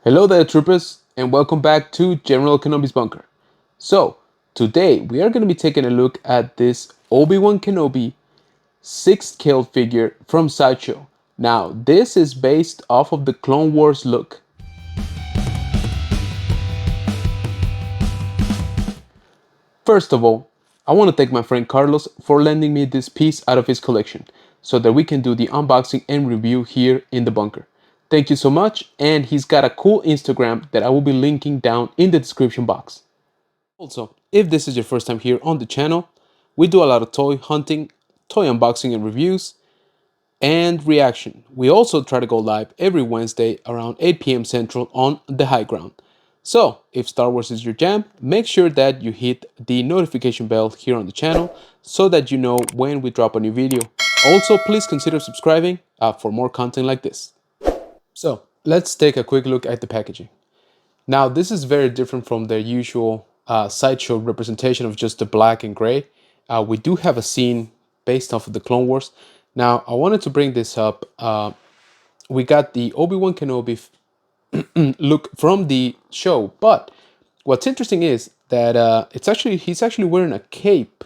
Hello there, troopers, and welcome back to General Kenobi's Bunker. So, today we are going to be taking a look at this Obi-Wan Kenobi 6th scale figure from Sideshow. Now, this is based off of the Clone Wars look. First of all, I want to thank my friend Carlos for lending me this piece out of his collection so that we can do the unboxing and review here in the bunker. Thank you so much, and he's got a cool Instagram that I will be linking down in the description box. Also, if this is your first time here on the channel, we do a lot of toy hunting, toy unboxing and reviews, and reaction. We also try to go live every Wednesday around 8 p.m. Central on the high ground. So, if Star Wars is your jam, make sure that you hit the notification bell here on the channel so that you know when we drop a new video. Also, please consider subscribing for more content like this. So, let's take a quick look at the packaging. Now, this is very different from the usual Sideshow representation of just the black and gray. We do have a scene based off of the Clone Wars. Now, I wanted to bring this up. We got the Obi-Wan Kenobi look from the show, but what's interesting is that he's actually wearing a cape,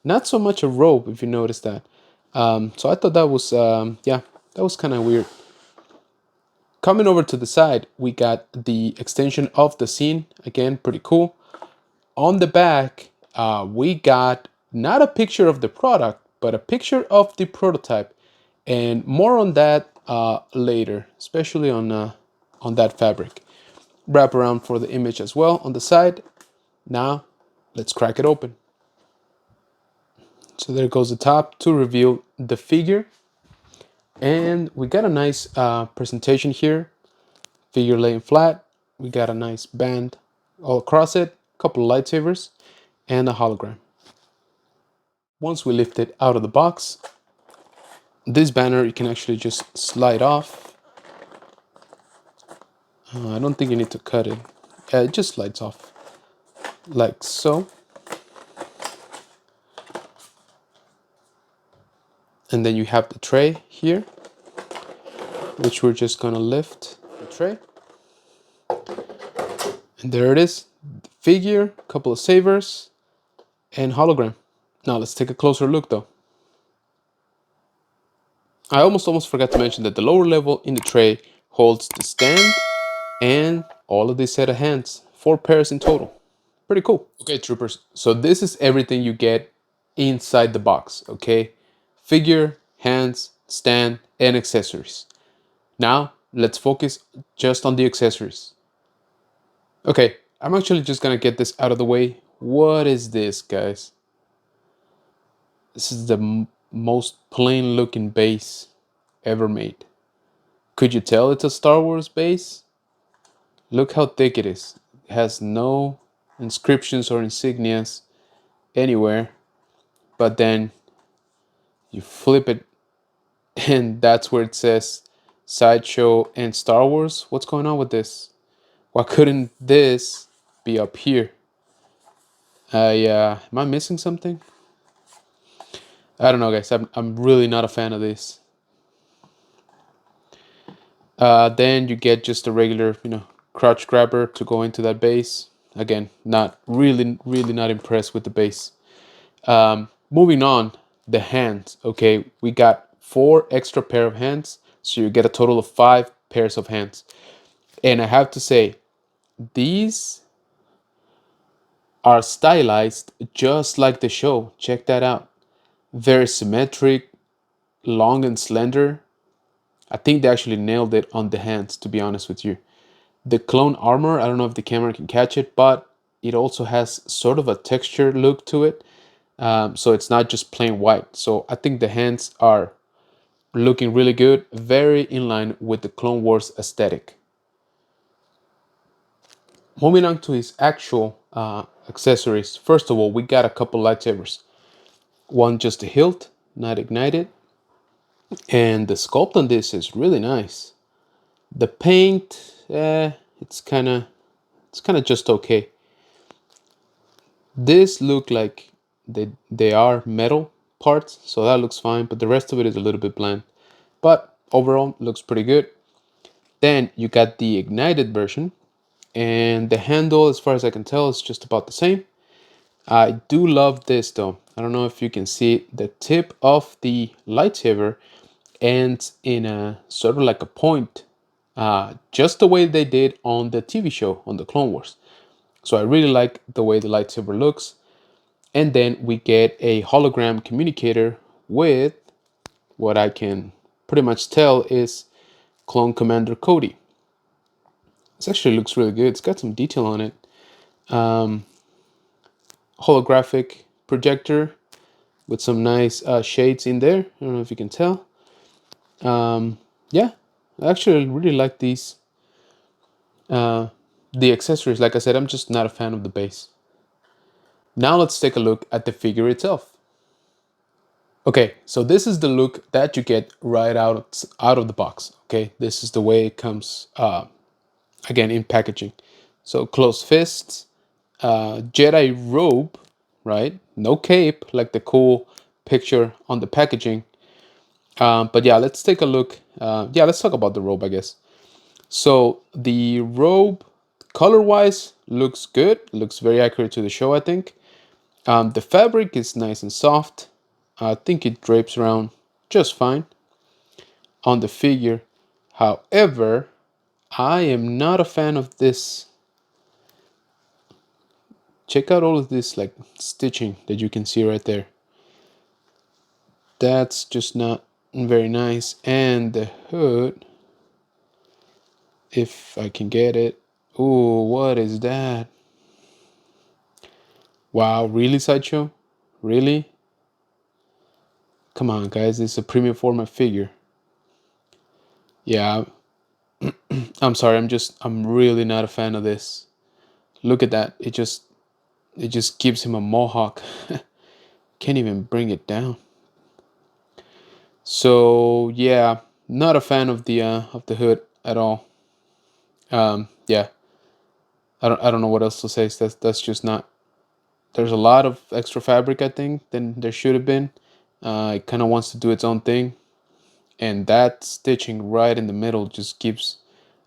not so much a robe, if you notice that. So I thought that was yeah, that was kind of weird. Coming over to the side, we got the extension of the scene. Again, pretty cool. On the back, we got not a picture of the product, but a picture of the prototype. And more on that later, especially on that fabric. Wrap around for the image as well on the side. Now, let's crack it open. So there goes the top to reveal the figure. And we got a nice presentation here. Figure laying flat. We got a nice band all across it. A couple of lightsabers and a hologram. Once we lift it out of the box, this banner you can actually just slide off. I don't think you need to cut it. It just slides off like so. And then you have the tray here, which we're just gonna lift the tray. And there it is, the figure, a couple of sabers, and hologram. Now let's take a closer look though. I almost forgot to mention that the lower level in the tray holds the stand and all of these set of hands, 4 pairs in total. Pretty cool. Okay, troopers, so this is everything you get inside the box, okay? Figure, hands, stand, and accessories. Now, let's focus just on the accessories. Okay, I'm actually just gonna get this out of the way. What is this, guys? This is the most plain looking base ever made. Could you tell it's a Star Wars base? Look how thick it is. It has no inscriptions or insignias anywhere, but then you flip it and that's where it says Sideshow and Star Wars. What's going on with this? Why couldn't this be up here? Am I missing something? I don't know, guys. I'm really not a fan of this. Then you get just a regular, crotch grabber to go into that base. Again, not really not impressed with the base. Moving on, the hands. Okay, we got 4 extra pair of hands, so you get a total of 5 pairs of hands. And I have to say, these are stylized just like the show. Check that out. Very symmetric, long and slender. I think they actually nailed it on the hands, to be honest with you. The clone armor, I don't know if the camera can catch it, but it also has sort of a texture look to it. So it's not just plain white. So I think the hands are looking really good, very in line with the Clone Wars aesthetic. Moving on to his actual accessories. First of all, we got a couple lightsabers. One just a hilt, not ignited. And the sculpt on this is really nice. The paint, it's kind of just okay. This look like they are metal parts, so that looks fine, but the rest of it is a little bit bland. But overall, looks pretty good. Then you got the ignited version, and the handle, as far as I can tell, is just about the same. I do love this though. I don't know if you can see the tip of the lightsaber ends in a sort of like a point, just the way they did on the TV show on the Clone Wars. So I really like the way the lightsaber looks. And then we get a hologram communicator with what I can pretty much tell is Clone Commander Cody. This actually looks really good. It's got some detail on it. Um, Holographic projector with some nice shades in there. I don't know if you can tell. Yeah, I actually really like these. The accessories, like I said, I'm just not a fan of the base. Now let's take a look at the figure itself. Okay, so this is the look that you get right out of the box. Okay, this is the way it comes again in packaging. So closed fists, Jedi robe, right? No cape like the cool picture on the packaging. But yeah, let's take a look. Yeah, let's talk about the robe, I guess. So the robe, color-wise, looks good. Looks very accurate to the show, I think. The fabric is nice and soft. I think it drapes around just fine on the figure. However, I am not a fan of this. Check out all of this like stitching that you can see right there. That's just not very nice. And the hood, if I can get it. Oh, what is that? Wow, really, Sideshow? Really? Come on, guys, this is a premium format figure. Yeah, I'm sorry, I'm really not a fan of this. Look at that. It just gives him a mohawk. Can't even bring it down. So yeah, not a fan of the hood at all. Yeah, I don't know what else to say. That's just not. There's a lot of extra fabric, I think, than there should have been. It kind of wants to do its own thing, and that stitching right in the middle just gives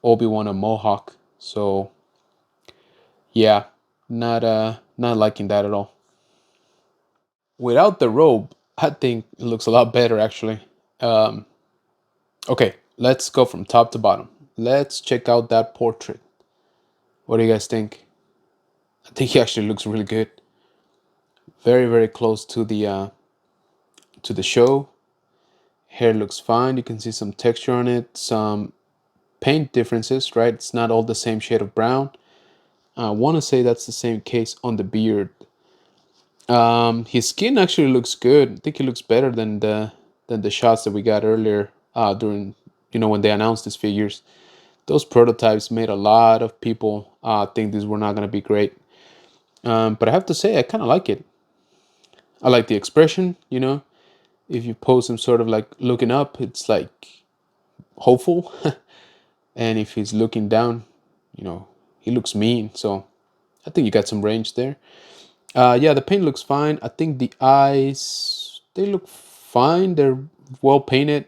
Obi-Wan a mohawk. So yeah, not liking that at all. Without the robe, I think it looks a lot better actually. Um, okay, let's go from top to bottom. Let's check out that portrait. What do you guys think? I think he actually looks really good. Very, very close to the show. Hair looks fine. You can see some texture on it, some paint differences, right? It's not all the same shade of brown. I want to say that's the same case on the beard. His skin actually looks good. I think he looks better than the shots that we got earlier during when they announced these figures. Those prototypes made a lot of people think these were not going to be great. But I have to say, I kind of like it. I like the expression. If you pose him sort of like looking up, it's like hopeful. And if he's looking down, he looks mean. So I think you got some range there. Yeah, the paint looks fine. I think the eyes, they look fine. They're well painted.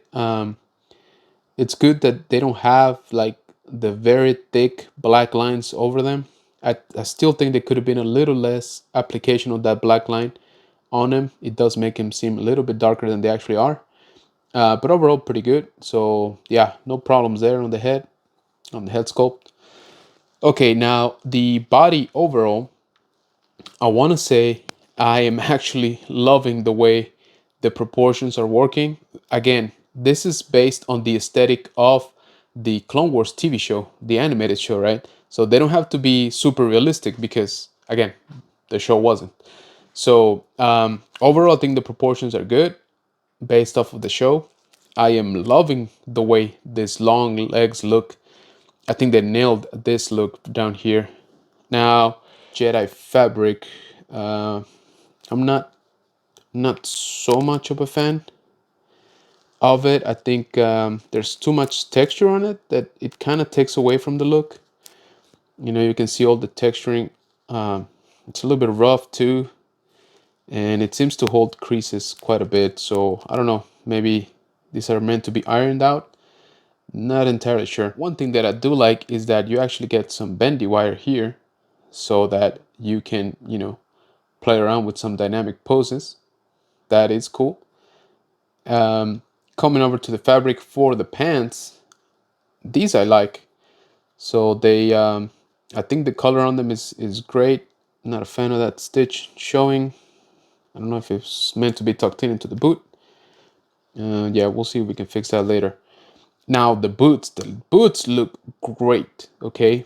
It's good that they don't have like the very thick black lines over them. I still think there could have been a little less application of that black line on him. It does make him seem a little bit darker than they actually are. But overall, pretty good. So yeah, no problems there on the head sculpt. Okay, now the body overall, I want to say I am actually loving the way the proportions are working. Again, this is based on the aesthetic of the Clone Wars TV show, the animated show, right? So they don't have to be super realistic because, again, the show wasn't. So overall, I think the proportions are good based off of the show. I am loving the way these long legs look. I think they nailed this look down here. Now, Jedi fabric. Uh, I'm not so much of a fan of it. I think there's too much texture on it that it kind of takes away from the look. You can see all the texturing. It's a little bit rough too, and it seems to hold creases quite a bit. So I don't know. Maybe these are meant to be ironed out. Not entirely sure. One thing that I do like is that you actually get some bendy wire here so that you can, play around with some dynamic poses. That is cool. Coming over to the fabric for the pants, these I like. So they, I think the color on them is great. I'm not a fan of that stitch showing. I don't know if it's meant to be tucked in into the boot. Yeah, we'll see if we can fix that later. Now the boots look great. Okay,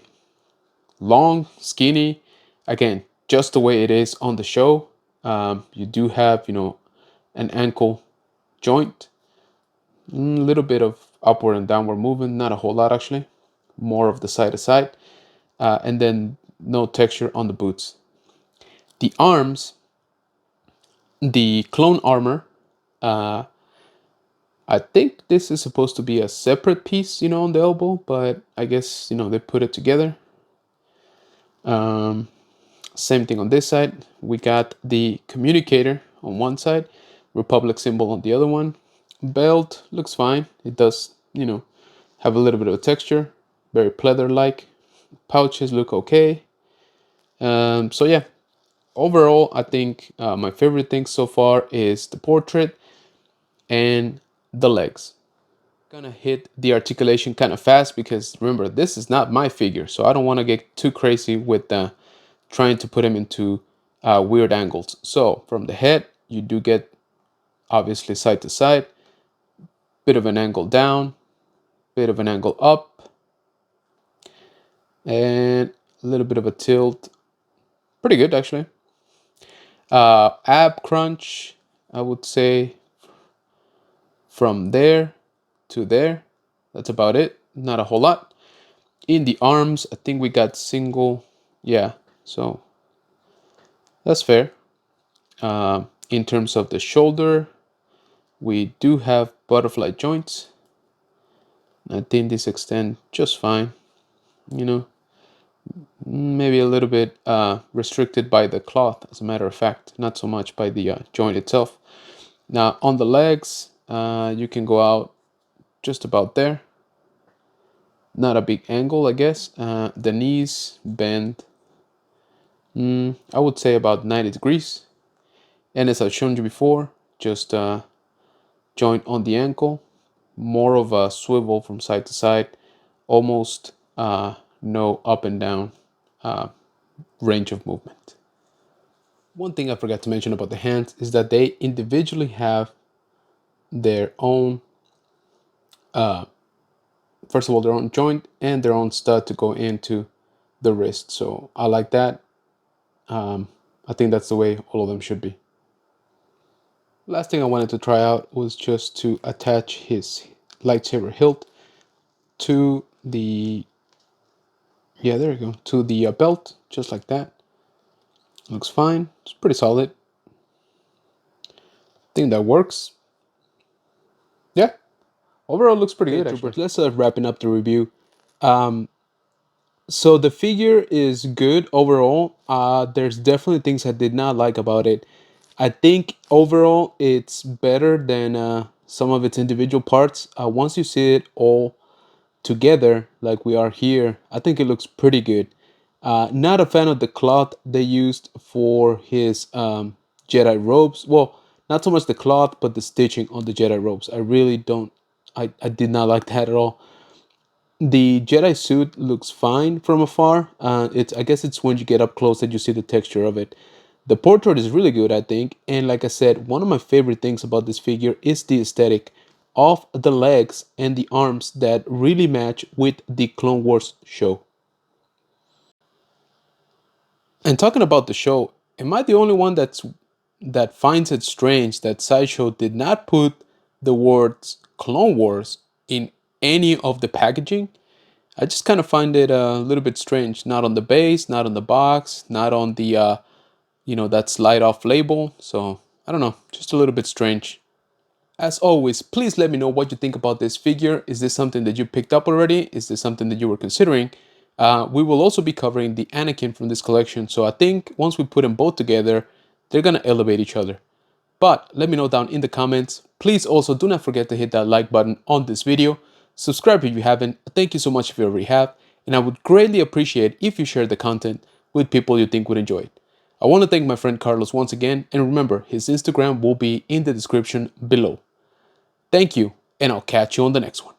long, skinny. Again, just the way it is on the show. You do have, an ankle joint, a little bit of upward and downward movement, not a whole lot actually, more of the side to side, and then no texture on the boots. The arms, the clone armor, I think this is supposed to be a separate piece, on the elbow, but I guess, they put it together. Same thing on this side. We got the communicator on one side, Republic symbol on the other one. Belt looks fine. It does, have a little bit of a texture, very pleather-like. Pouches look okay. So yeah, overall, I think my favorite thing so far is the portrait and the legs. Gonna hit the articulation kind of fast because remember, this is not my figure, so I don't want to get too crazy with trying to put him into weird angles. So from the head, you do get obviously side to side, bit of an angle down, bit of an angle up, and a little bit of a tilt. Pretty good actually. Ab crunch, I would say from there to there. That's about it. Not a whole lot. In the arms, I think we got single. Yeah, so that's fair. In terms of the shoulder, we do have butterfly joints. I think these extend just fine. Maybe a little bit restricted by the cloth, as a matter of fact, not so much by the joint itself. Now on the legs, you can go out just about there. Not a big angle, I guess. The knees bend, I would say about 90 degrees. And as I've shown you before, just joint on the ankle, more of a swivel from side to side, almost no up and down range of movement. One thing I forgot to mention about the hands is that they individually have their own, first of all, their own joint and their own stud to go into the wrist. So I like that. I think that's the way all of them should be. Last thing I wanted to try out was just to attach his lightsaber hilt to the, yeah, there you go, to the belt, just like that. Looks fine. It's pretty solid. I think that works. Yeah, overall looks pretty good, actually. Let's wrapping up the review. So the figure is good overall. There's definitely things I did not like about it. I think overall it's better than some of its individual parts. Once you see it all together, like we are here, I think it looks pretty good. Not a fan of the cloth they used for his Jedi robes. Well, not so much the cloth, but the stitching on the Jedi robes. I really don't. I did not like that at all. The Jedi suit looks fine from afar. I guess it's when you get up close that you see the texture of it. The portrait is really good, I think. And like I said, one of my favorite things about this figure is the aesthetic of the legs and the arms that really match with the Clone Wars show. And talking about the show, am I the only one that finds it strange that Sideshow did not put the words Clone Wars in any of the packaging? I just kind of find it a little bit strange. Not on the base, not on the box, not on the that slide off label. So I don't know, just a little bit strange. As always, please let me know what you think about this figure. Is this something that you picked up already? Is this something that you were considering? We will also be covering the Anakin from this collection. So I think once we put them both together, they're gonna elevate each other. But let me know down in the comments. Please also do not forget to hit that like button on this video Subscribe if you haven't. Thank you so much if you already have. And I would greatly appreciate if you share the content with people you think would enjoy it. I want to thank my friend Carlos once again, and remember, his Instagram will be in the description below. Thank you, and I'll catch you on the next one.